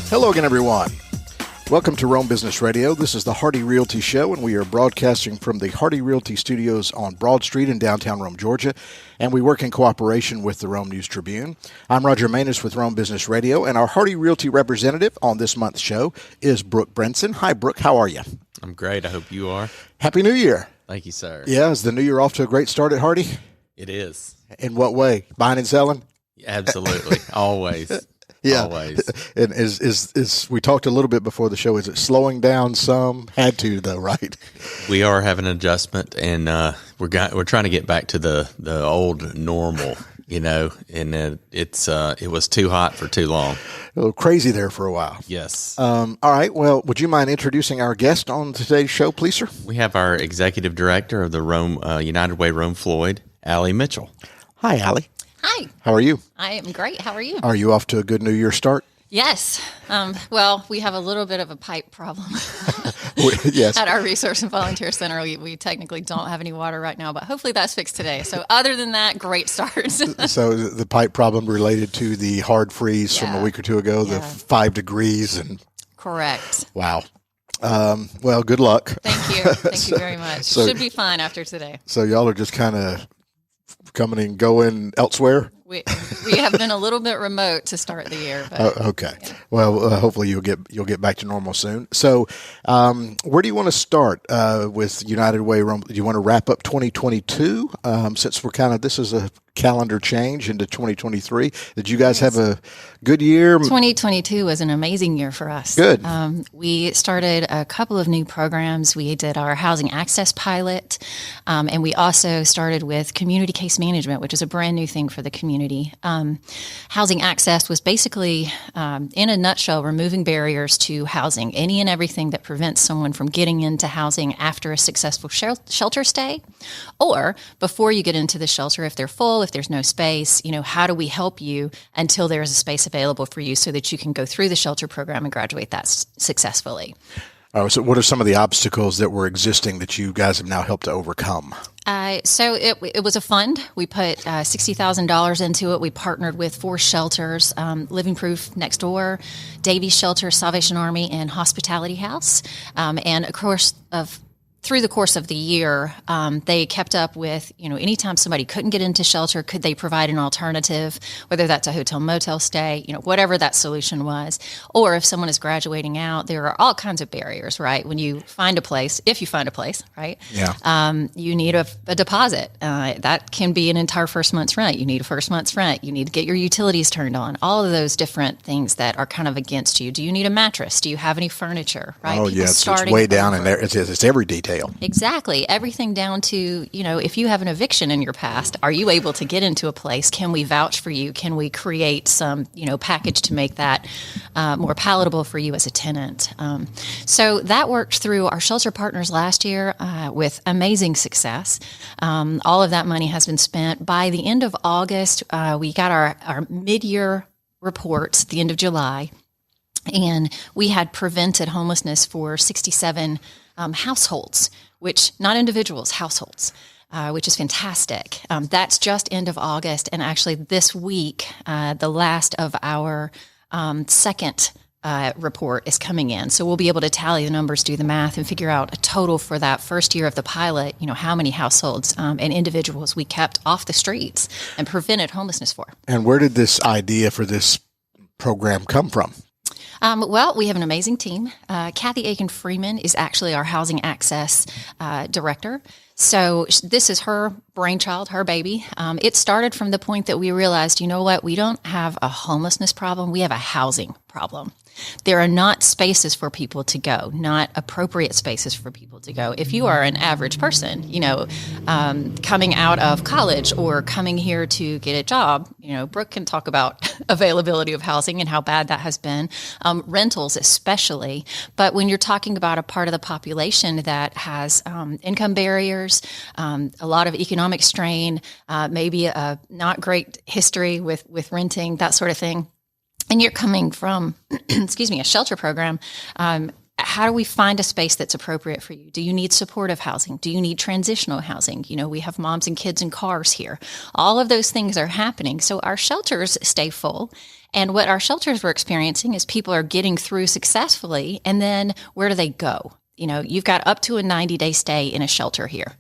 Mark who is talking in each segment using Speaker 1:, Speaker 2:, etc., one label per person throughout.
Speaker 1: Hello again, everyone. Welcome to Rome Business Radio. This is the Hardy Realty Show, and we are broadcasting from the Hardy Realty Studios on Broad Street in downtown Rome, Georgia, and we work in cooperation with the Rome News Tribune. I'm Roger Manus with Rome Business Radio, and our Hardy Realty representative on this month's show is Brooke Brenson. Hi, Brooke. How are you?
Speaker 2: I'm great. I hope you are.
Speaker 1: Happy New Year.
Speaker 2: Thank you, sir.
Speaker 1: Yeah, is the new year off to a great start at Hardy?
Speaker 2: It is.
Speaker 1: In what way? Buying and selling?
Speaker 2: Absolutely. Always.
Speaker 1: Yeah.
Speaker 2: Always.
Speaker 1: And is we talked a little bit before the show. Is it slowing down some? Had to though, right?
Speaker 2: We are having an adjustment, and we're trying to get back to the old normal, and it was too hot for too long.
Speaker 1: A little crazy there for a while.
Speaker 2: Yes.
Speaker 1: All right. Well, would you mind introducing our guest on today's show, please, sir?
Speaker 2: We have our executive director of the Rome United Way Rome Floyd, Alli Mitchell.
Speaker 1: Hi, Alli.
Speaker 3: Hi.
Speaker 1: How are you?
Speaker 3: I am great. How are you?
Speaker 1: Are you off to a good New Year start?
Speaker 3: Yes. Well, we have a little bit of a pipe problem.
Speaker 1: Yes.
Speaker 3: At our Resource and Volunteer Center, we technically don't have any water right now, but hopefully that's fixed today. So other than that, great start.
Speaker 1: So the pipe problem related to the hard freeze from a week or two ago, the 5 degrees and
Speaker 3: Correct.
Speaker 1: Wow. Well, good luck.
Speaker 3: Thank you. Thank you very much.
Speaker 1: So,
Speaker 3: should be fine after today.
Speaker 1: So y'all are just kind of coming and going elsewhere?
Speaker 3: We have been a little bit remote to start the year. But,
Speaker 1: okay. Yeah. Well, hopefully you'll get back to normal soon. So, where do you want to start with United Way Rome? Do you want to wrap up 2022 since this is a calendar change into 2023? Did you guys have a good year?
Speaker 3: 2022 was an amazing year for us.
Speaker 1: Good.
Speaker 3: We started a couple of new programs. We did our housing access pilot, and we also started with community case management, which is a brand new thing for the community. Housing access was basically, in a nutshell, removing barriers to housing, any and everything that prevents someone from getting into housing after a successful shelter stay, or before you get into the shelter, if they're full, if there's no space, how do we help you until there is a space available for you so that you can go through the shelter program and graduate that successfully.
Speaker 1: Oh, so what are some of the obstacles that were existing that you guys have now helped to overcome?
Speaker 3: So it was a fund. We put $60,000 into it. We partnered with 4 shelters, Living Proof next door, Davies Shelter, Salvation Army, and Hospitality House. And of course, through the course of the year, they kept up with, anytime somebody couldn't get into shelter, could they provide an alternative, whether that's a hotel motel stay, whatever that solution was. Or if someone is graduating out, there are all kinds of barriers, right? When you find a place, if you find a place, right?
Speaker 1: Yeah.
Speaker 3: You need a deposit. That can be an entire first month's rent. You need a first month's rent. You need to get your utilities turned on. All of those different things that are kind of against you. Do you need a mattress? Do you have any furniture, right?
Speaker 1: Oh,
Speaker 3: People
Speaker 1: yeah. It's way down in there. It's every detail.
Speaker 3: Exactly. Everything down to, if you have an eviction in your past, are you able to get into a place? Can we vouch for you? Can we create some, package to make that more palatable for you as a tenant? So that worked through our shelter partners last year with amazing success. All of that money has been spent. By the end of August, we got our mid-year reports at the end of July, and we had prevented homelessness for 67 households, which not individuals, households, which is fantastic. That's just end of August. And actually this week, the last of our second report is coming in. So we'll be able to tally the numbers, do the math, and figure out a total for that first year of the pilot, how many households and individuals we kept off the streets and prevented homelessness for.
Speaker 1: And where did this idea for this program come from?
Speaker 3: Well, we have an amazing team. Kathy Aiken-Freeman is actually our housing access director. So this is her brainchild, her baby. It started from the point that we realized, we don't have a homelessness problem. We have a housing problem. There are not spaces for people to go, not appropriate spaces for people to go. If you are an average person, coming out of college or coming here to get a job, Brooke can talk about availability of housing and how bad that has been, rentals especially. But when you're talking about a part of the population that has income barriers, a lot of economic strain, maybe a not great history with renting, that sort of thing, and you're coming from, a shelter program, how do we find a space that's appropriate for you? Do you need supportive housing? Do you need transitional housing? We have moms and kids in cars here. All of those things are happening. So our shelters stay full. And what our shelters were experiencing is people are getting through successfully. And then where do they go? You've got up to a 90-day stay in a shelter here.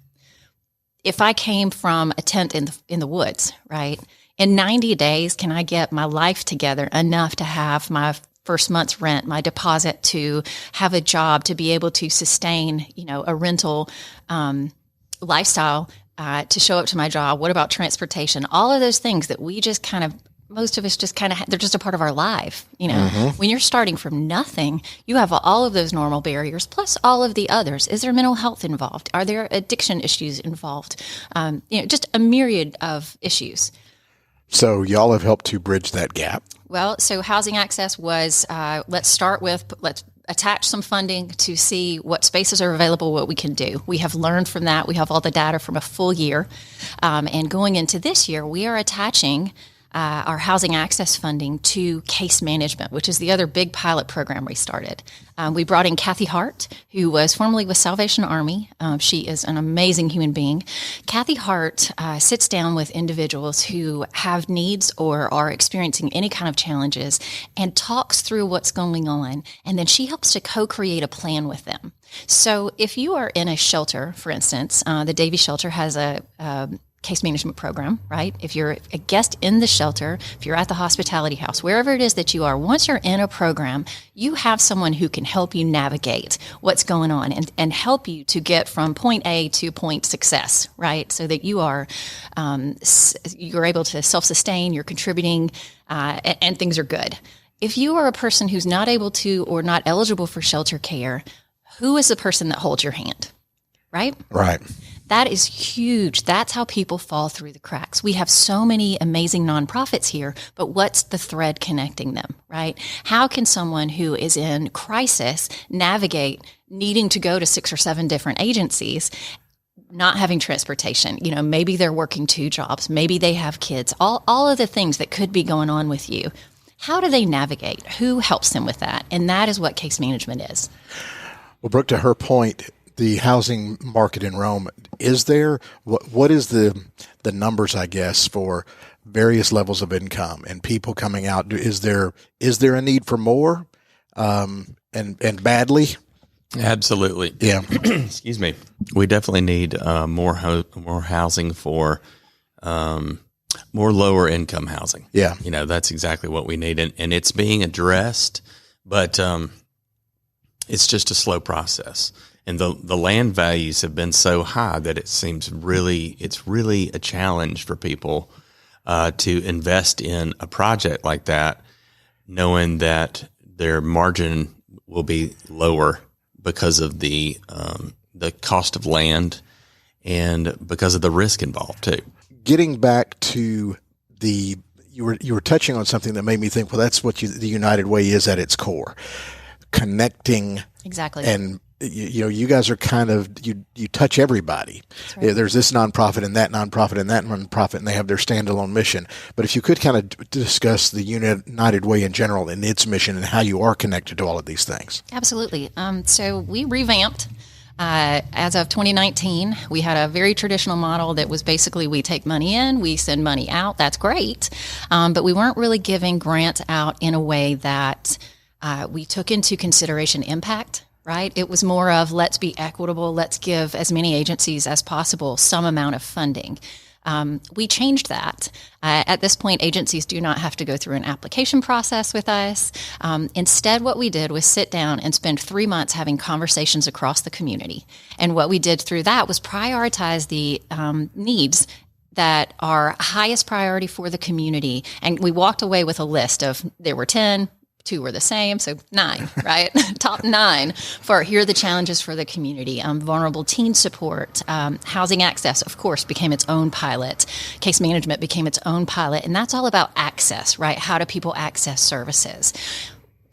Speaker 3: If I came from a tent in the woods, right? In 90 days, can I get my life together enough to have my first month's rent, my deposit, to have a job, to be able to sustain, a rental lifestyle, to show up to my job? What about transportation? All of those things that we just kind of, most of us just kind of, they're just a part of our life. When you're starting from nothing, you have all of those normal barriers, plus all of the others. Is there mental health involved? Are there addiction issues involved? Just a myriad of issues.
Speaker 1: So y'all have helped to bridge that gap.
Speaker 3: Well, so housing access was, let's attach some funding to see what spaces are available, what we can do. We have learned from that. We have all the data from a full year. And going into this year, we are attaching our housing access funding to case management, which is the other big pilot program we started. We brought in Kathy Hart, who was formerly with Salvation Army. She is an amazing human being. Kathy Hart sits down with individuals who have needs or are experiencing any kind of challenges and talks through what's going on. And then she helps to co-create a plan with them. So if you are in a shelter, for instance, the Davy Shelter has a case management program, right? If you're a guest in the shelter, if you're at the hospitality house, wherever it is that you are, once you're in a program, you have someone who can help you navigate what's going on and help you to get from point A to point success, right? So that you are, you're able to self-sustain, you're contributing, and things are good. If you are a person who's not able to or not eligible for shelter care, who is the person that holds your hand, right?
Speaker 1: Right.
Speaker 3: That is huge. That's how people fall through the cracks. We have so many amazing nonprofits here, but what's the thread connecting them, right? How can someone who is in crisis navigate needing to go to 6 or 7 different agencies, not having transportation? Maybe they're working 2 jobs. Maybe they have kids. All of the things that could be going on with you. How do they navigate? Who helps them with that? And that is what case management is.
Speaker 1: Well, Brooke, to her point, the housing market in Rome, is there, what is the numbers, I guess, for various levels of income and people coming out? Is there a need for more, and badly?
Speaker 2: Absolutely.
Speaker 1: Yeah.
Speaker 2: Excuse me. We definitely need more housing for more lower income housing.
Speaker 1: Yeah.
Speaker 2: That's exactly what we need. And it's being addressed, but it's just a slow process. And the land values have been so high that it seems it's really a challenge for people to invest in a project like that, knowing that their margin will be lower because of the cost of land and because of the risk involved too.
Speaker 1: Getting back to you were touching on something that made me think, well, that's what the United Way is at its core, connecting.
Speaker 3: Exactly.
Speaker 1: And you guys are kind of, you touch everybody. Right. There's this nonprofit and that nonprofit and that nonprofit, and they have their standalone mission. But if you could kind of discuss the United Way in general and its mission and how you are connected to all of these things.
Speaker 3: Absolutely. So we revamped. As of 2019, we had a very traditional model that was basically we take money in, we send money out. That's great. But we weren't really giving grants out in a way that we took into consideration impact. Right? It was more of let's be equitable. Let's give as many agencies as possible some amount of funding. We changed that. At this point, agencies do not have to go through an application process with us. Instead, what we did was sit down and spend 3 months having conversations across the community. And what we did through that was prioritize the needs that are highest priority for the community. And we walked away with a list of, there were 10, 2 were the same, so 9, right? Top 9 for here are the challenges for the community. Vulnerable teen support, housing access, of course, became its own pilot. Case management became its own pilot, and that's all about access, right? How do people access services?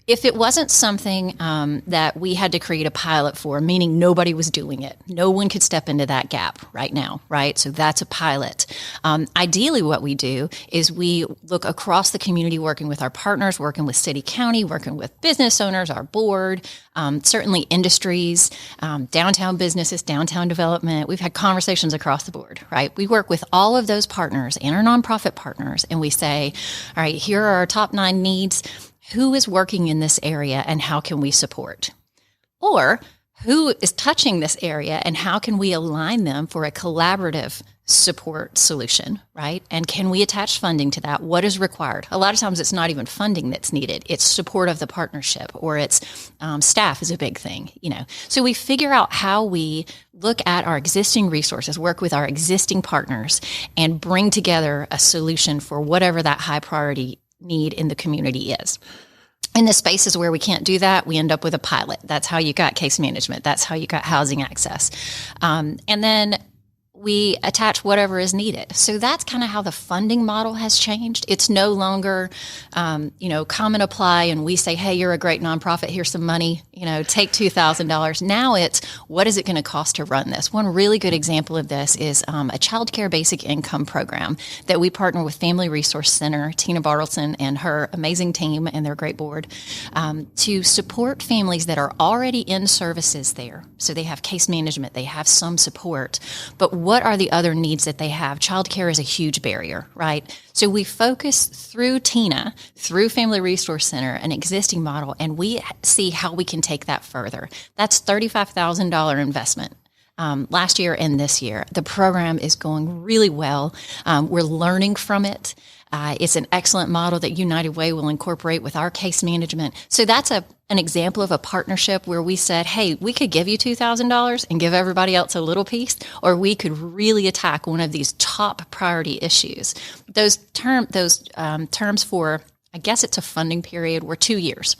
Speaker 3: If it wasn't something that we had to create a pilot for, meaning nobody was doing it, no one could step into that gap right now, right? So that's a pilot. Ideally, what we do is we look across the community, working with our partners, working with city, county, working with business owners, our board, certainly industries, downtown businesses, downtown development. We've had conversations across the board, right? We work with all of those partners and our nonprofit partners, and we say, all right, here are our top 9 needs. Who is working in this area and how can we support? Or who is touching this area and how can we align them for a collaborative support solution, right? And can we attach funding to that? What is required? A lot of times it's not even funding that's needed. It's support of the partnership, or it's staff is a big thing, So we figure out how we look at our existing resources, work with our existing partners, and bring together a solution for whatever that high priority need in the community is. In the spaces where we can't do that, we end up with a pilot. That's how you got case management. That's how you got housing access. And then we attach whatever is needed. So that's kind of how the funding model has changed. It's no longer, come and apply and we say, hey, you're a great nonprofit, here's some money, take $2,000. Now it's, what is it going to cost to run this? One really good example of this is a child care basic income program that we partner with Family Resource Center, Tina Bartleson and her amazing team and their great board, to support families that are already in services there. So they have case management, they have some support, but what are the other needs that they have? Childcare is a huge barrier, right? So we focus through Tina, through Family Resource Center, an existing model, and we see how we can take that further. That's $35,000 investment. Last year and this year. The program is going really well. We're learning from it. It's an excellent model that United Way will incorporate with our case management. So that's an example of a partnership where we said, hey, we could give you $2,000 and give everybody else a little piece, or we could really attack one of these top priority issues. Those terms for, I guess it's a funding period, were 2 years.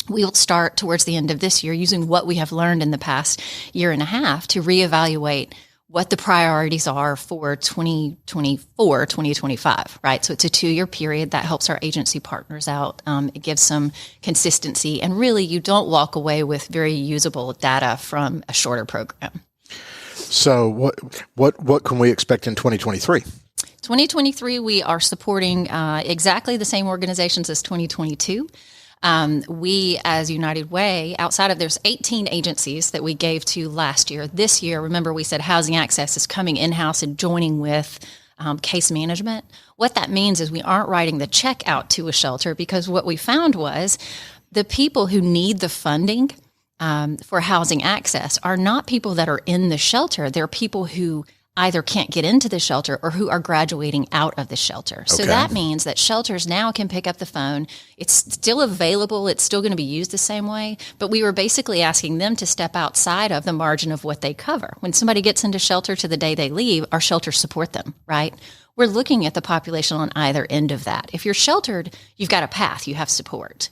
Speaker 3: We'll start towards the end of this year using what we have learned in the past year and a half to reevaluate what the priorities are for 2024, 2025, right? So it's a 2-year period that helps our agency partners out. It gives some consistency, and really you don't walk away with very usable data from a shorter program.
Speaker 1: So what can we expect in 2023?
Speaker 3: 2023, we are supporting exactly the same organizations as 2022. We, as United Way, outside of there's 18 agencies that we gave to last year. This year, remember we said housing access is coming in-house and joining with case management. What that means is we aren't writing the check out to a shelter, because what we found was the people who need the funding for housing access are not people that are in the shelter. They're people who either can't get into the shelter or who are graduating out of the shelter. So that means that shelters now can pick up the phone. It's still available. It's still going to be used the same way. But we were basically asking them to step outside of the margin of what they cover. When somebody gets into shelter to the day they leave, our shelters support them, right? We're looking at the population on either end of that. If you're sheltered, you've got a path, you have support.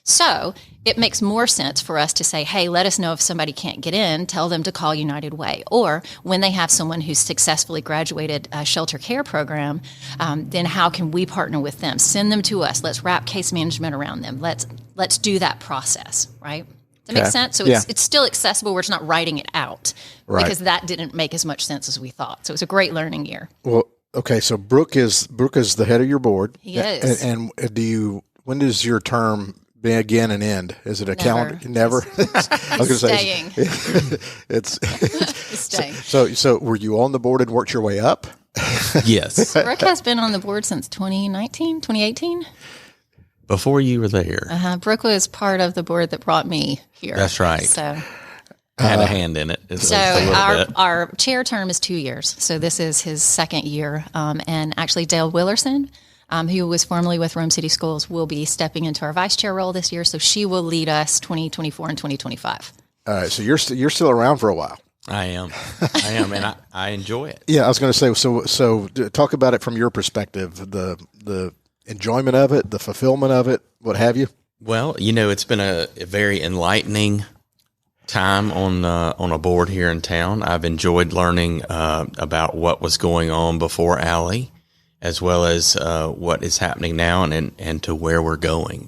Speaker 3: So it makes more sense for us to say, hey, let us know if somebody can't get in, tell them to call United Way. Or when they have someone who's successfully graduated a shelter care program, then how can we partner with them? Send them to us. Let's wrap case management around them. Let's do that process, right? Does that make sense? So it's still accessible. We're just not writing it out, right? Because that didn't make as much sense as we thought. So it was a great learning year.
Speaker 1: Well, okay. So Brooke is the head of your board.
Speaker 3: He is.
Speaker 1: And when does your term begin and end? Is it a calendar? Never. I was going to say it's staying. So were you on the board and worked your way up?
Speaker 2: Yes.
Speaker 3: Brooke has been on the board since 2018.
Speaker 2: Before you were there.
Speaker 3: Brooke was part of the board that brought me here.
Speaker 2: That's right.
Speaker 3: So
Speaker 2: I had a hand in it.
Speaker 3: So our chair term is 2 years. So this is his second year. And actually Dale Willerson, who was formerly with Rome City Schools, will be stepping into our vice chair role this year. So she will lead us 2024 and 2025. All
Speaker 1: right. So you're still around for a while.
Speaker 2: I am, and I enjoy it.
Speaker 1: Yeah, I was going to say. So talk about it from your perspective, the enjoyment of it, the fulfillment of it, what have you.
Speaker 2: Well, it's been a very enlightening time on a board here in town. I've enjoyed learning about what was going on before Alli, as well as what is happening now and to where we're going.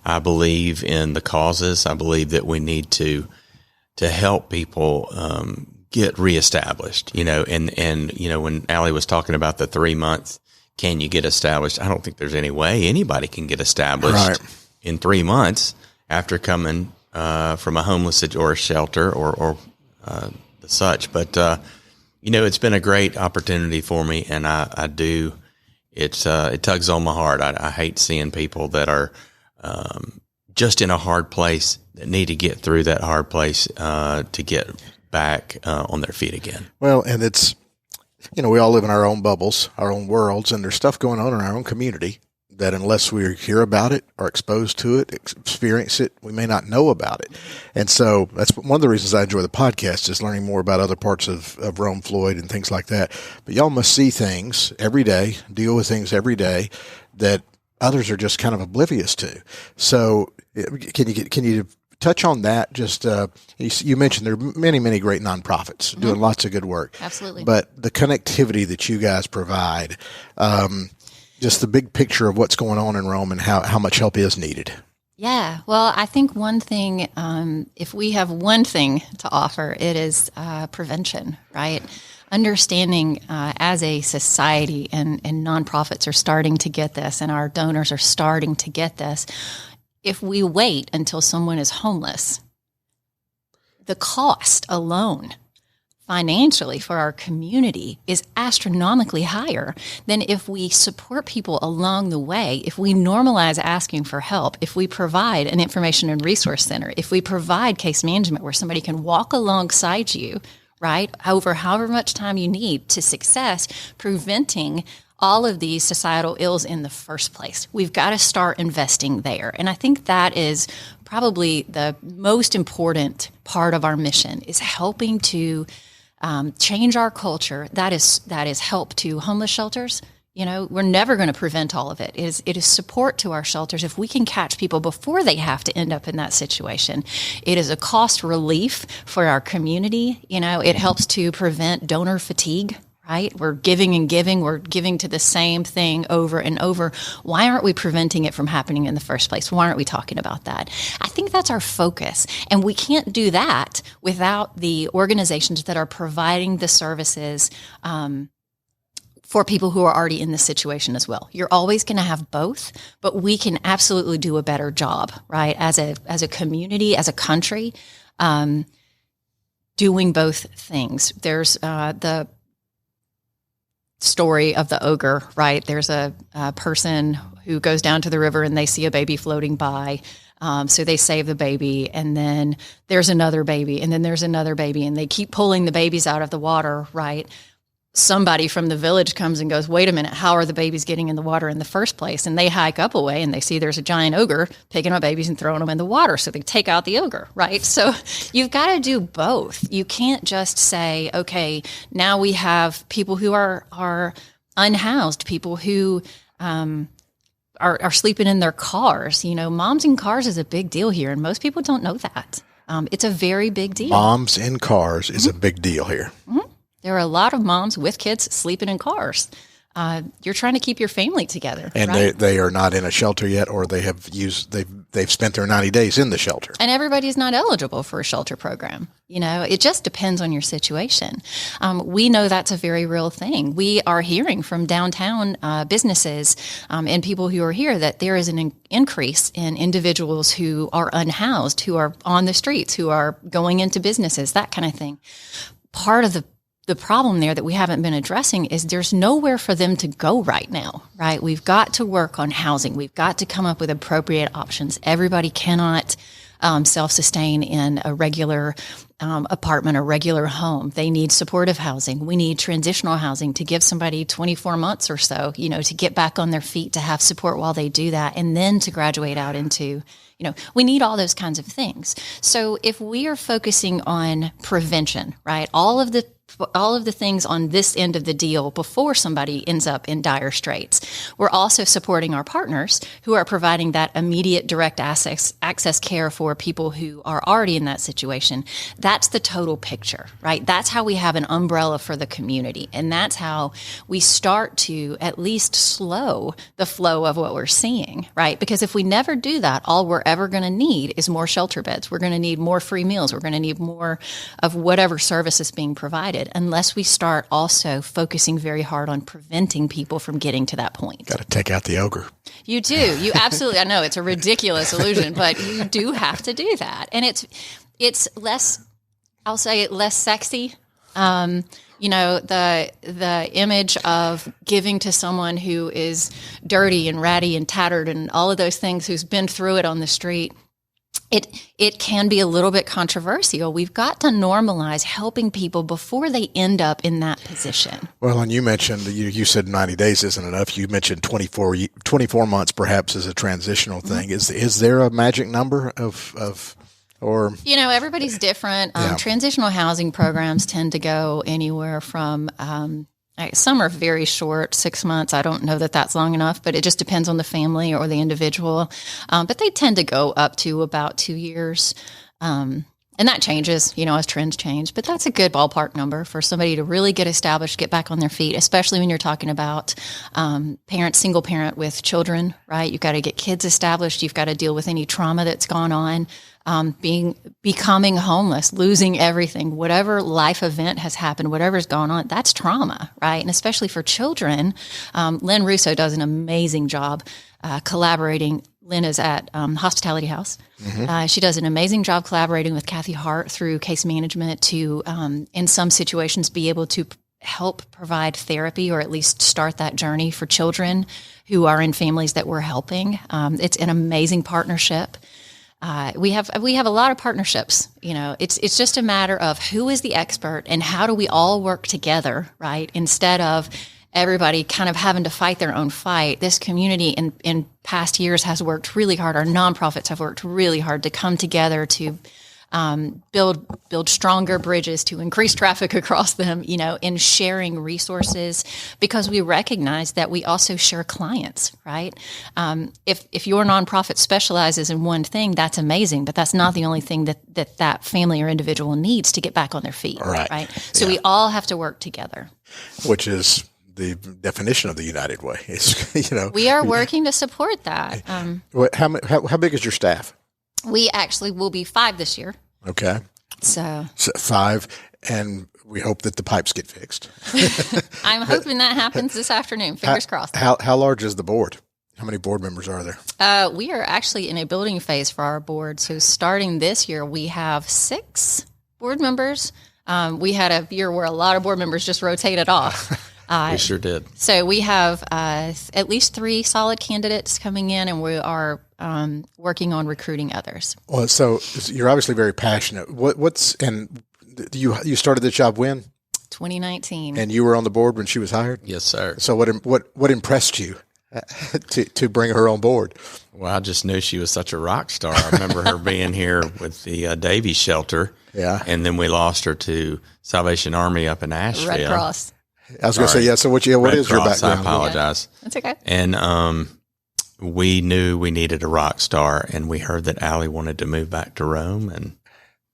Speaker 2: I believe in the causes. I believe that we need to help people get reestablished, and when Alli was talking about the 3 months, can you get established? I don't think there's any way anybody can get established in 3 months after coming from a homeless or a shelter or such. But, it's been a great opportunity for me, and I do, it tugs on my heart. I hate seeing people that are just in a hard place that need to get through that hard place to get back on their feet again. Well,
Speaker 1: and it's, we all live in our own bubbles, our own worlds, and there's stuff going on in our own community that unless we hear about it or exposed to it, experience it, we may not know about it. And so that's one of the reasons I enjoy the podcast, is learning more about other parts of Rome, Floyd, and things like that. But y'all must see things every day, deal with things every day that others are just kind of oblivious to. So can you touch on that? Just you mentioned there are many, many great nonprofits doing lots of good work.
Speaker 3: Absolutely.
Speaker 1: But the connectivity that you guys provide, just the big picture of what's going on in Rome and how much help is needed.
Speaker 3: Yeah. Well, I think one thing, if we have one thing to offer, it is prevention, right? Understanding as a society, and nonprofits are starting to get this, and our donors are starting to get this. If we wait until someone is homeless, the cost alone financially for our community is astronomically higher than if we support people along the way, if we normalize asking for help, if we provide an information and resource center, if we provide case management where somebody can walk alongside you, right, over however much time you need to success, preventing all of these societal ills in the first place. We've got to start investing there. And I think that is probably the most important part of our mission, is helping to change our culture. That is help to homeless shelters. We're never going to prevent all of it. It is support to our shelters. If we can catch people before they have to end up in that situation, it is a cost relief for our community. It helps to prevent donor fatigue. Right? We're giving and giving. We're giving to the same thing over and over. Why aren't we preventing it from happening in the first place? Why aren't we talking about that? I think that's our focus. And we can't do that without the organizations that are providing the services for people who are already in this situation as well. You're always going to have both, but we can absolutely do a better job, right? As a community, as a country, doing both things. There's the story of the ogre, right? There's a person who goes down to the river and they see a baby floating by. So they save the baby, and then there's another baby, and then there's another baby, and they keep pulling the babies out of the water, right? Somebody from the village comes and goes, wait a minute, how are the babies getting in the water in the first place? And they hike up a way and they see there's a giant ogre picking up babies and throwing them in the water. So they take out the ogre, right? So you've got to do both. You can't just say, okay, now we have people who are unhoused, people who are sleeping in their cars. Moms in cars is a big deal here, and most people don't know that. It's a very big deal.
Speaker 1: Moms in cars is a big deal here.
Speaker 3: Mm-hmm. There are a lot of moms with kids sleeping in cars. You're trying to keep your family together,
Speaker 1: and
Speaker 3: right?
Speaker 1: they are not in a shelter yet, or they've spent their 90 days in the shelter.
Speaker 3: And everybody's not eligible for a shelter program. It just depends on your situation. We know that's a very real thing. We are hearing from downtown businesses and people who are here that there is an increase in individuals who are unhoused, who are on the streets, who are going into businesses, that kind of thing. Part of the problem there that we haven't been addressing is there's nowhere for them to go right now, right? We've got to work on housing. We've got to come up with appropriate options. Everybody cannot self-sustain in a regular apartment or regular home. They need supportive housing. We need transitional housing to give somebody 24 months or so, to get back on their feet, to have support while they do that, and then to graduate out into we need all those kinds of things. So if we are focusing on prevention, right, all of the things on this end of the deal before somebody ends up in dire straits, we're also supporting our partners who are providing that immediate direct access care for people who are already in that situation. That's the total picture, right? That's how we have an umbrella for the community. And that's how we start to at least slow the flow of what we're seeing, right? Because if we never do that, all we're ever going to need is more shelter beds. We're going to need more free meals. We're going to need more of whatever service is being provided, unless we start also focusing very hard on preventing people from getting to that point.
Speaker 1: Got to take out the ogre.
Speaker 3: You do. You absolutely, I know it's a ridiculous illusion, but you do have to do that. And it's less, I'll say it less sexy. The image of giving to someone who is dirty and ratty and tattered and all of those things, who's been through it on the street, it can be a little bit controversial. We've got to normalize helping people before they end up in that position.
Speaker 1: Well, and you mentioned, you said 90 days isn't enough. You mentioned 24 months perhaps as a transitional thing. Mm-hmm. Is there a magic number or?
Speaker 3: Everybody's different. Transitional housing programs tend to go anywhere from, some are very short, 6 months. I don't know that that's long enough, but it just depends on the family or the individual. But they tend to go up to about 2 years. And that changes, as trends change. But that's a good ballpark number for somebody to really get established, get back on their feet, especially when you're talking about single parent with children, right? You've got to get kids established. You've got to deal with any trauma that's gone on. Becoming homeless, losing everything, whatever life event has happened, whatever's gone on, that's trauma, right? And especially for children, Lynn Russo does an amazing job collaborating. Lynn is at Hospitality House. Mm-hmm. She does an amazing job collaborating with Kathy Hart through case management to, in some situations, be able to help provide therapy or at least start that journey for children who are in families that we're helping. It's an amazing partnership. We have a lot of partnerships. It's just a matter of who is the expert and how do we all work together, right? Instead of everybody kind of having to fight their own fight. This community in past years has worked really hard. Our nonprofits have worked really hard to come together to build stronger bridges, to increase traffic across them, in sharing resources, because we recognize that we also share clients, right? If your nonprofit specializes in one thing, that's amazing, but that's not the only thing that family or individual needs to get back on their feet, right? So we all have to work together.
Speaker 1: Which is the definition of the United Way.
Speaker 3: We are working to support that.
Speaker 1: How big is your staff?
Speaker 3: We actually will be 5 this year.
Speaker 1: Okay.
Speaker 3: So
Speaker 1: 5, and we hope that the pipes get fixed.
Speaker 3: I'm hoping that happens this afternoon. Fingers crossed.
Speaker 1: How large is the board? How many board members are there?
Speaker 3: We are actually in a building phase for our board. So starting this year, we have 6 board members. We had a year where a lot of board members just rotated off.
Speaker 2: We sure did.
Speaker 3: So we have at least 3 solid candidates coming in, and we are working on recruiting others.
Speaker 1: Well, so you're obviously very passionate. And you started this job when?
Speaker 3: 2019.
Speaker 1: And you were on the board when she was hired?
Speaker 2: Yes, sir.
Speaker 1: So what impressed you to bring her on board?
Speaker 2: Well, I just knew she was such a rock star. I remember her being here with the Davies shelter. Yeah. And then we lost her to Salvation Army up in Asheville.
Speaker 3: Red Cross.
Speaker 1: I was going to say, So what is your background?
Speaker 2: I apologize.
Speaker 3: Yeah, that's okay.
Speaker 2: And we knew we needed a rock star, and we heard that Alli wanted to move back to Rome, and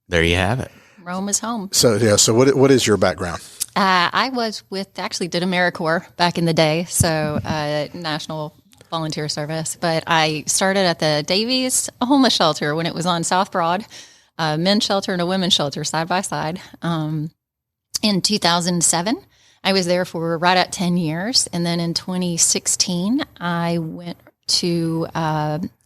Speaker 2: there you have it.
Speaker 3: Rome is home.
Speaker 1: So what is your background?
Speaker 3: I was did AmeriCorps back in the day, so National Volunteer Service. But I started at the Davies homeless shelter when it was on South Broad, a men's shelter and a women's shelter side by side. In 2007, I was there for right at 10 years. And then in 2016, I went to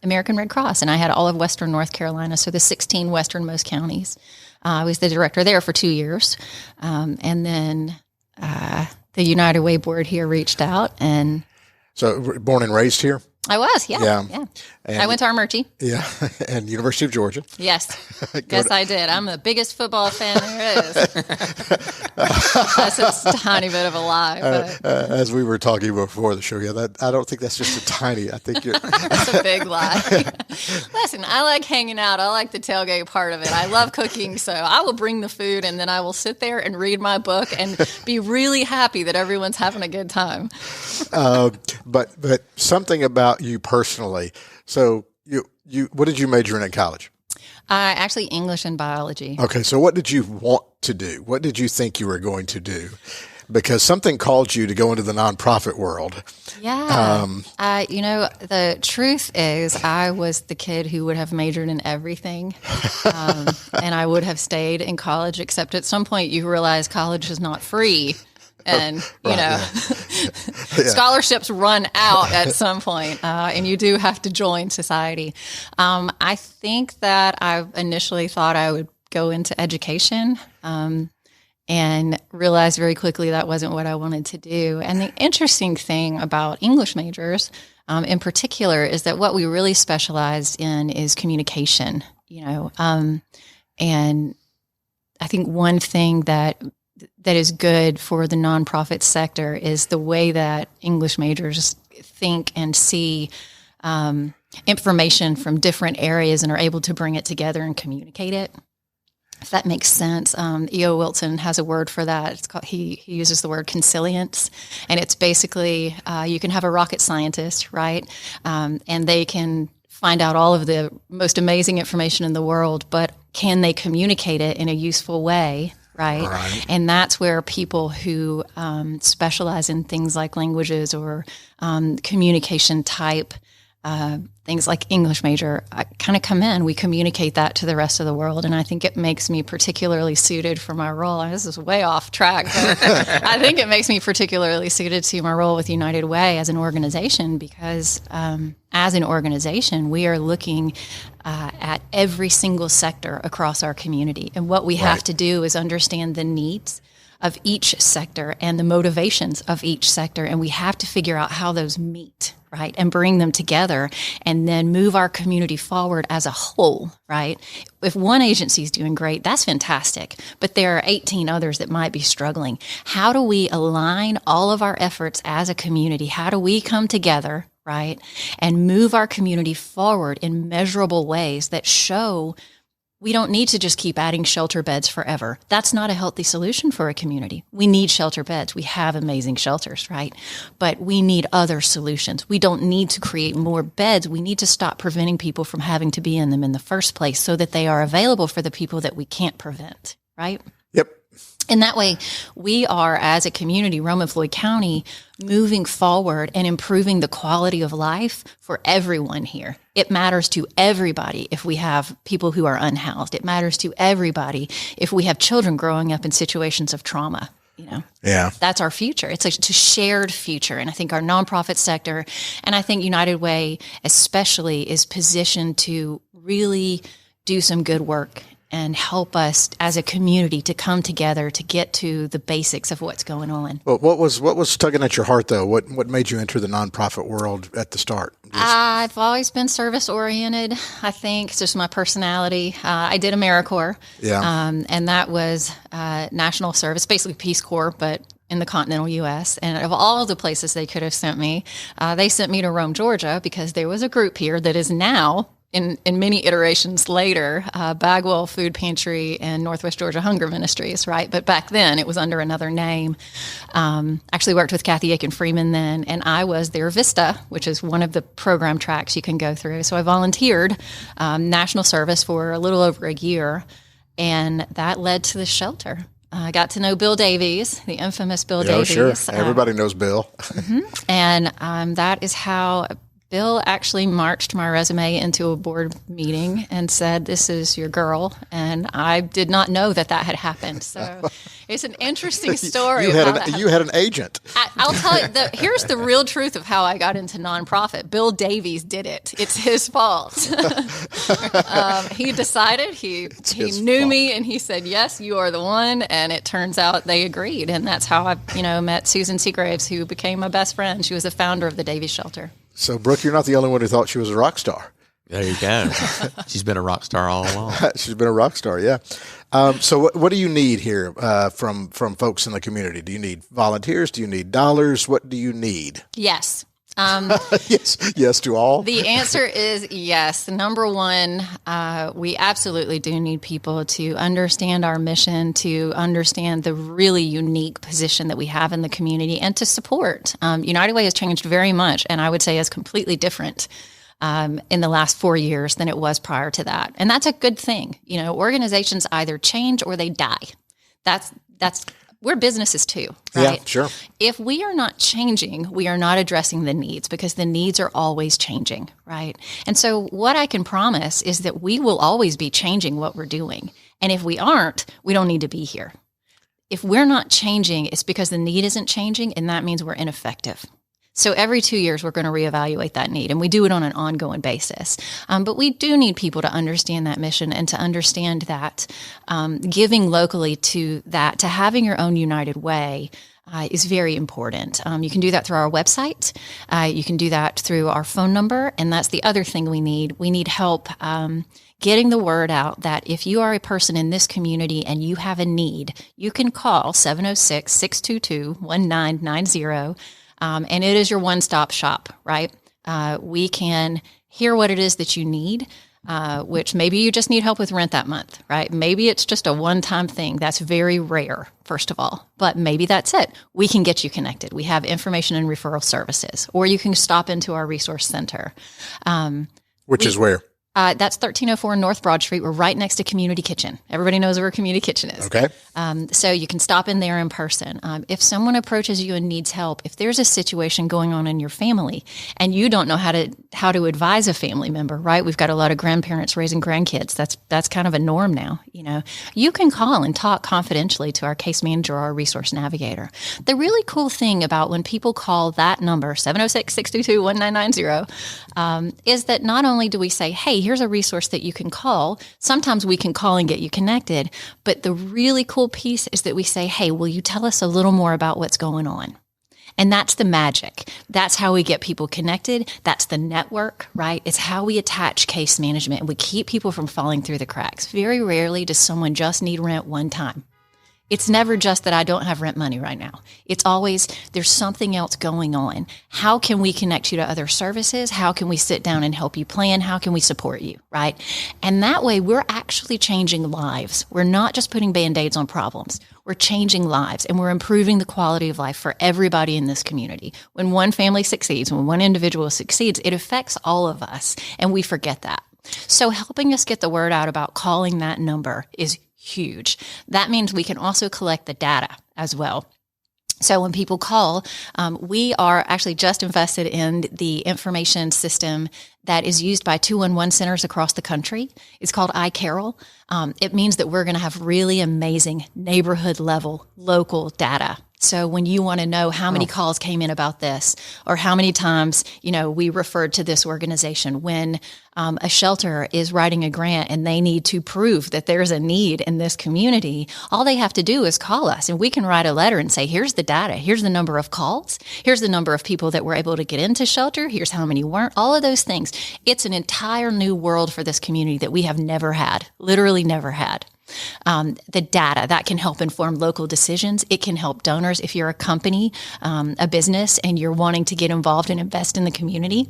Speaker 3: American Red Cross, and I had all of Western North Carolina, so the 16 westernmost counties. I was the director there for 2 years. And then the United Way board here reached out. And
Speaker 1: so born and raised here?
Speaker 3: I was, yeah.
Speaker 1: And
Speaker 3: I went to Armurchie.
Speaker 1: Yeah, and University of Georgia.
Speaker 3: Yes. Yes, I did. I'm the biggest football fan there is. That's a tiny bit of a lie. But.
Speaker 1: As we were talking before the show, I don't think that's just a tiny. I think you're.
Speaker 3: That's a big lie. Listen, I like hanging out. I like the tailgate part of it. I love cooking, so I will bring the food, and then I will sit there and read my book and be really happy that everyone's having a good time.
Speaker 1: But something about you personally. So you what did you major in college?
Speaker 3: Actually, English and biology.
Speaker 1: Okay, so what did you want to do? What did you think you were going to do? Because something called you to go into the nonprofit world.
Speaker 3: Yeah. The truth is I was the kid who would have majored in everything. And I would have stayed in college, except at some point you realize college is not free. And, scholarships run out at some point, and you do have to join society. I think that I initially thought I would go into education and realized very quickly that wasn't what I wanted to do. And the interesting thing about English majors in particular is that what we really specialized in is communication, and I think one thing that is good for the nonprofit sector is the way that English majors think and see information from different areas and are able to bring it together and communicate it. If that makes sense. E.O. Wilson has a word for that. It's called, he uses the word consilience, and it's basically you can have a rocket scientist, right? And they can find out all of the most amazing information in the world, but can they communicate it in a useful way? Right. And that's where people who specialize in things like languages or communication type things like English major kind of come in. We communicate that to the rest of the world, and I think it makes me particularly suited for my role. This is way off track, but I think it makes me particularly suited to my role with United Way as an organization because as an organization, we are looking at every single sector across our community, and what we have to do is understand the needs of each sector and the motivations of each sector, and we have to figure out how those meet, right, and bring them together and then move our community forward as a whole, right? If one agency is doing great, that's fantastic, but there are 18 others that might be struggling. How do we align all of our efforts as a community? How do we come together, right, and move our community forward in measurable ways that show we don't need to just keep adding shelter beds forever. That's not a healthy solution for a community. We need shelter beds. We have amazing shelters, right? But we need other solutions. We don't need to create more beds. We need to stop preventing people from having to be in them in the first place so that they are available for the people that we can't prevent, right?
Speaker 1: Yep.
Speaker 3: And that way, we are, as a community, Rome and Floyd County, moving forward and improving the quality of life for everyone here. It matters to everybody if we have people who are unhoused. It matters to everybody if we have children growing up in situations of trauma.
Speaker 1: Yeah,
Speaker 3: that's our future. It's a shared future. And I think our nonprofit sector, and I think United Way especially, is positioned to really do some good work and help us as a community to come together to get to the basics of what's going on.
Speaker 1: Well, what was tugging at your heart, though? What made you enter the nonprofit world at the start?
Speaker 3: I've always been service-oriented, I think. It's just my personality. I did AmeriCorps, and that was national service, basically Peace Corps, but in the continental U.S. And of all the places they could have sent me, they sent me to Rome, Georgia, because there was a group here that is now, in many iterations later, Bagwell Food Pantry and Northwest Georgia Hunger Ministries, right? But back then, it was under another name. Actually worked with Kathy Aiken-Freeman then, and I was their VISTA, which is one of the program tracks you can go through. So I volunteered national service for a little over a year, and that led to the shelter. I got to know Bill Davies, the infamous Bill Davies.
Speaker 1: Sure. Everybody knows Bill.
Speaker 3: And that is how Bill actually marched my resume into a board meeting and said, "This is your girl." And I did not know that had happened. So it's an interesting story.
Speaker 1: You had an agent.
Speaker 3: I'll tell you, here's the real truth of how I got into nonprofit. Bill Davies did it. It's his fault. He decided, he knew me, and he said, "Yes, you are the one." And it turns out they agreed. And that's how I met Susan Seagraves, who became my best friend. She was the founder of the Davies Shelter.
Speaker 1: So, Brooke, you're not the only one who thought she was a rock star.
Speaker 2: There you go. She's been a rock star all along.
Speaker 1: She's been a rock star, yeah. So what do you need here from folks in the community? Do you need volunteers? Do you need dollars? What do you need?
Speaker 3: Yes.
Speaker 1: Yes to all.
Speaker 3: The answer is yes. Number one, we absolutely do need people to understand our mission, to understand the really unique position that we have in the community, and to support. United Way has changed very much, and I would say is completely different in the last 4 years than it was prior to that. And that's a good thing. Organizations either change or they die. That's we're businesses too, right?
Speaker 1: Yeah, sure.
Speaker 3: If we are not changing, we are not addressing the needs, because the needs are always changing, right? And so what I can promise is that we will always be changing what we're doing. And if we aren't, we don't need to be here. If we're not changing, it's because the need isn't changing, and that means we're ineffective. So every 2 years, we're going to reevaluate that need, and we do it on an ongoing basis. But we do need people to understand that mission and to understand that giving locally to that, to having your own United Way is very important. You can do that through our website. You can do that through our phone number, and that's the other thing we need. We need help getting the word out that if you are a person in this community and you have a need, you can call 706-622-1990. And it is your one-stop shop, right? We can hear what it is that you need, which maybe you just need help with rent that month, right? Maybe it's just a one-time thing. That's very rare, first of all. But maybe that's it. We can get you connected. We have information and referral services. Or you can stop into our resource center.
Speaker 1: Which is where?
Speaker 3: That's 1304 North Broad Street. We're right next to Community Kitchen. Everybody knows where Community Kitchen is.
Speaker 1: Okay.
Speaker 3: So you can stop in there in person. If someone approaches you and needs help, if there's a situation going on in your family and you don't know how to advise a family member, right? We've got a lot of grandparents raising grandkids. That's kind of a norm now. You can call and talk confidentially to our case manager or our resource navigator. The really cool thing about when people call that number, 706-622-1990, is that not only do we say, hey, here's a resource that you can call. Sometimes we can call and get you connected. But the really cool piece is that we say, hey, will you tell us a little more about what's going on? And that's the magic. That's how we get people connected. That's the network, right? It's how we attach case management, and we keep people from falling through the cracks. Very rarely does someone just need rent one time. It's never just that I don't have rent money right now. It's always there's something else going on. How can we connect you to other services? How can we sit down and help you plan? How can we support you, right? And that way we're actually changing lives. We're not just putting Band-Aids on problems. We're changing lives, and we're improving the quality of life for everybody in this community. When one family succeeds, when one individual succeeds, it affects all of us, and we forget that. So helping us get the word out about calling that number is huge. That means we can also collect the data as well. So when people call, we are actually just invested in the information system that is used by 211 centers across the country. It's called iCarol. It means that we're going to have really amazing neighborhood level local data. So when you want to know how many calls came in about this, or how many times, we referred to this organization, when a shelter is writing a grant and they need to prove that there's a need in this community, all they have to do is call us, and we can write a letter and say, here's the data, here's the number of calls, here's the number of people that were able to get into shelter, here's how many weren't, all of those things. It's an entire new world for this community that we have never had, literally never had. The data that can help inform local decisions. It can help donors. If you're a company, a business, and you're wanting to get involved and invest in the community,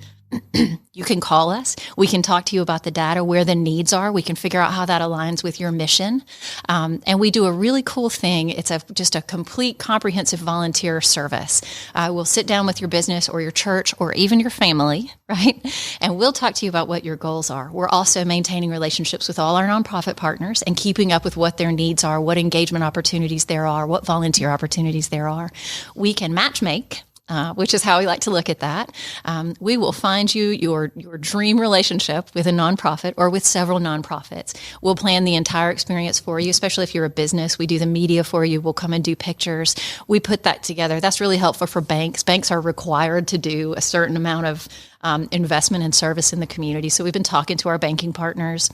Speaker 3: you can call us. We can talk to you about the data, where the needs are. We can figure out how that aligns with your mission. And we do a really cool thing. It's just a complete, comprehensive volunteer service. We'll sit down with your business or your church or even your family, right? And we'll talk to you about what your goals are. We're also maintaining relationships with all our nonprofit partners and keeping up with what their needs are, what engagement opportunities there are, what volunteer opportunities there are. We can matchmake, which is how we like to look at that. We will find you your dream relationship with a nonprofit or with several nonprofits. We'll plan the entire experience for you, especially if you're a business. We do the media for you. We'll come and do pictures. We put that together. That's really helpful for banks. Banks are required to do a certain amount of investment and service in the community. So we've been talking to our banking partners.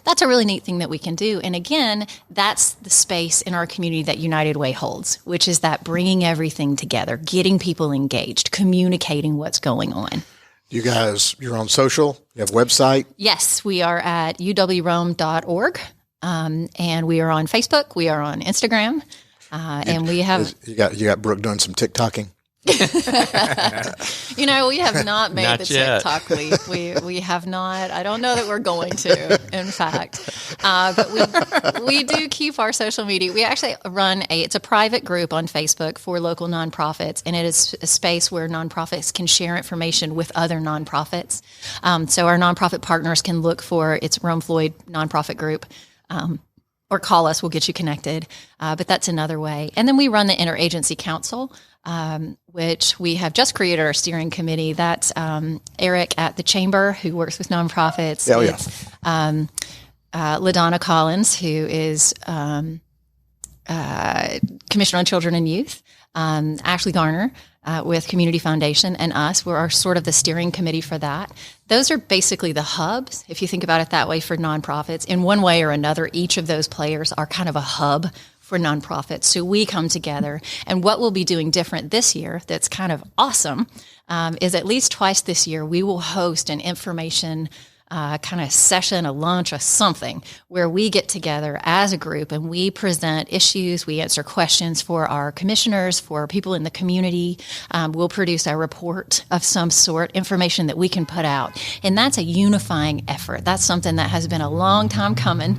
Speaker 3: That's a really neat thing that we can do. And again, that's the space in our community that United Way holds, which is that bringing everything together, getting people engaged, communicating what's going on.
Speaker 1: You guys, you're on social, you have a website?
Speaker 3: Yes, we are at uwrome.org, and we are on Facebook, we are on Instagram, and we have...
Speaker 1: You got Brooke doing some TikToking?
Speaker 3: We have not made the
Speaker 2: yet.
Speaker 3: TikTok leap. We have not. I don't know that we're going to, in fact. But we do keep our social media. We actually run it's a private group on Facebook for local nonprofits, and it is a space where nonprofits can share information with other nonprofits. So our nonprofit partners can look for it's Rome Floyd Nonprofit Group. Or call us, we'll get you connected. But that's another way. And then we run the Interagency Council, which we have just created our steering committee. That's Eric at the Chamber, who works with nonprofits.
Speaker 1: Oh,
Speaker 3: it's LaDonna Collins, who is Commissioner on Children and Youth. Ashley Garner with Community Foundation, and us. We're sort of the steering committee for that. Those are basically the hubs, if you think about it that way, for nonprofits. In one way or another, each of those players are kind of a hub for nonprofits. So we come together, and what we'll be doing different this year that's kind of awesome is at least twice this year, we will host an information kind of session, a lunch, or something where we get together as a group and we present issues, we answer questions for our commissioners, for people in the community. We'll produce a report of some sort, information that we can put out. And that's a unifying effort. That's something that has been a long time coming.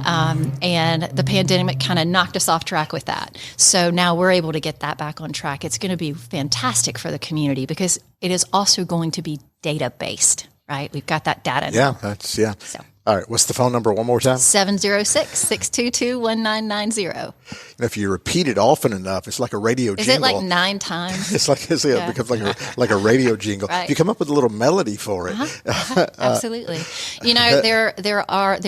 Speaker 3: And the pandemic kind of knocked us off track with that. So now we're able to get that back on track. It's going to be fantastic for the community because it is also going to be data-based. Right, we've got that data now.
Speaker 1: So. All right, what's the phone number one more time?
Speaker 3: 706-622-1990.
Speaker 1: If you repeat it often enough, it's like a radio jingle.
Speaker 3: Is it like 9 times?
Speaker 1: It becomes like a radio jingle.
Speaker 3: Right.
Speaker 1: If you come up with a little melody for it.
Speaker 3: Absolutely. There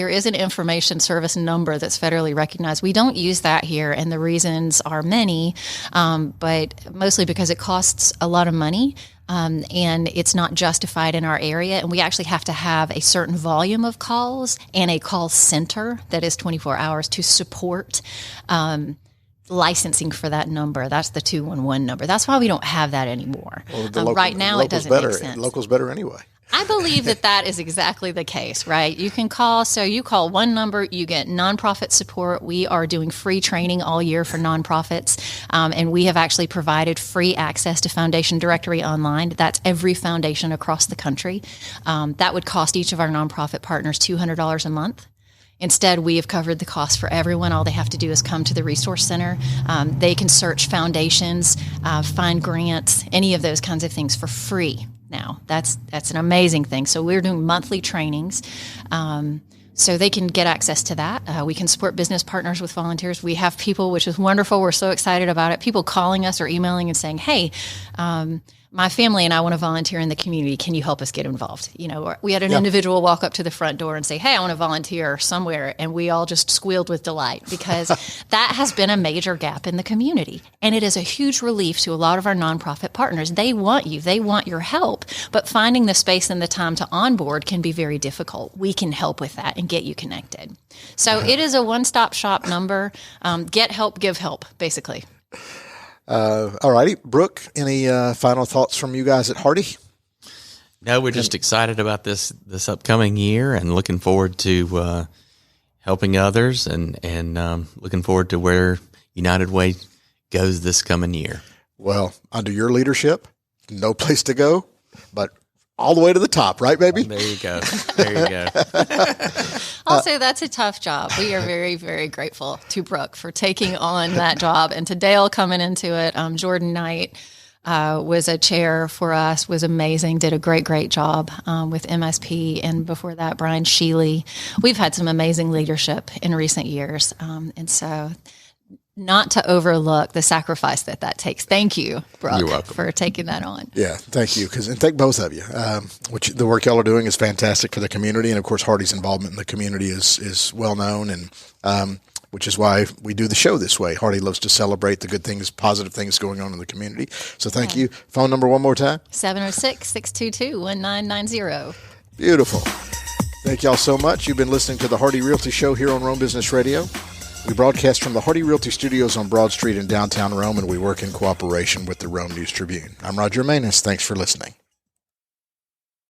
Speaker 3: is an information service number that's federally recognized. We don't use that here, and the reasons are many, but mostly because it costs a lot of money. And it's not justified in our area. And we actually have to have a certain volume of calls and a call center that is 24 hours to support licensing for that number. That's the 211 number. That's why we don't have that anymore. Well, right now, it doesn't make sense.
Speaker 1: Local's better anyway.
Speaker 3: I believe that is exactly the case, right? You can call, so you call one number, you get nonprofit support. We are doing free training all year for nonprofits, and we have actually provided free access to Foundation Directory Online. That's every foundation across the country. That would cost each of our nonprofit partners $200 a month. Instead, we have covered the cost for everyone. All they have to do is come to the Resource Center. They can search foundations, find grants, any of those kinds of things for free. Now that's an amazing thing. So we're doing monthly trainings, so they can get access to that. We can support business partners with volunteers. We have people, which is wonderful. We're so excited about it. People calling us or emailing and saying, "Hey, my family and I want to volunteer in the community. Can you help us get involved?" We had an individual walk up to the front door and say, "Hey, I want to volunteer somewhere," and we all just squealed with delight because that has been a major gap in the community, and it is a huge relief to a lot of our nonprofit partners. They want you, they want your help, but finding the space and the time to onboard can be very difficult. We can help with that and get you connected. So it is a one-stop shop number. Get help, give help, basically.
Speaker 1: All righty. Brooke, any final thoughts from you guys at Hardy?
Speaker 2: No, we're just excited about this upcoming year and looking forward to helping others and looking forward to where United Way goes this coming year.
Speaker 1: Well, under your leadership, no place to go, but all the way to the top, right, baby?
Speaker 2: There you go. There you go.
Speaker 3: Also, that's a tough job. We are very, very grateful to Brooke for taking on that job, and to Dale coming into it. Jordan Knight was a chair for us, was amazing, did a great job with MSP, and before that, Brian Sheely. We've had some amazing leadership in recent years, and so not to overlook the sacrifice that takes. Thank you, Brooke, for taking that on.
Speaker 1: Yeah, thank you. And thank both of you. The work y'all are doing is fantastic for the community. And, of course, Hardy's involvement in the community is well known, and which is why we do the show this way. Hardy loves to celebrate the good things, positive things going on in the community. So thank you. Phone number one more time?
Speaker 3: 706-622-1990.
Speaker 1: Beautiful. Thank y'all so much. You've been listening to the Hardy Realty Show here on Rome Business Radio. We broadcast from the Hardy Realty Studios on Broad Street in downtown Rome, and we work in cooperation with the Rome News Tribune. I'm Roger Manus. Thanks for listening.